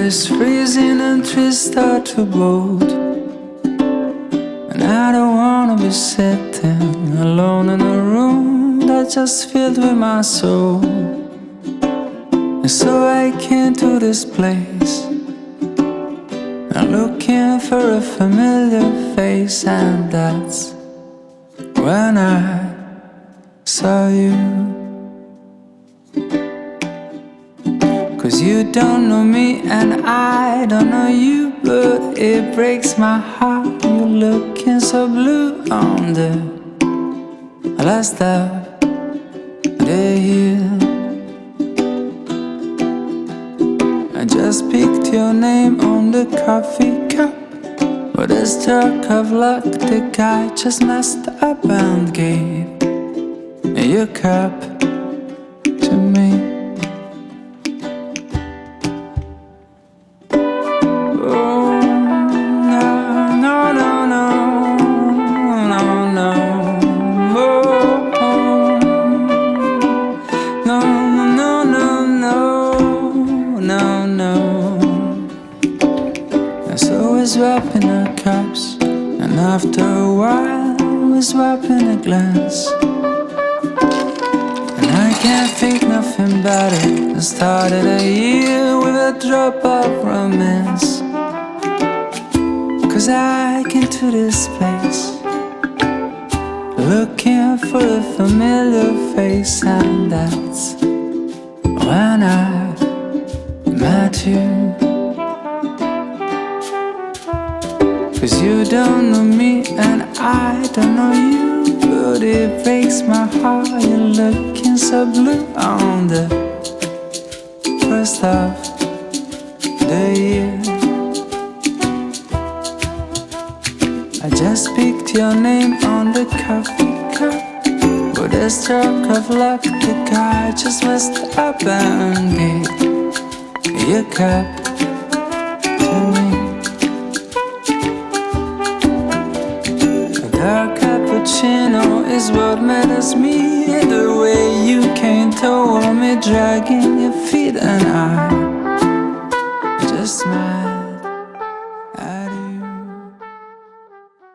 it's freezing and trees start to bolt, and I don't wanna be sitting alone in a room that's just filled with my soul. And so I came to this place, I'm looking for a familiar face, and that's when I saw you. 'Cause you don't know me and I don't know you, but it breaks my heart. You're looking so blue on the last of the year. I just picked your name on the coffee cup, but a stroke of luck, the guy just messed up and gave your cup to me. Oh, no, no, no, no, no, no. Oh, no, no, no, no, no, no. And so we're swapping our cups, and after a while we're swapping a glance. I can't think nothing better than started a year with a drop of romance. 'Cause I came to this place looking for a familiar face, and that's when I met you. 'Cause you don't know me and I don't know you, but it breaks my heart. You're looking so blue on the first of the year. I just picked your name on the coffee cup, with a stroke of luck, the guy just messed up and gave your cup to me. Dark cappuccino is what matters me. The way you came toward me, dragging your feet, and I just smiled.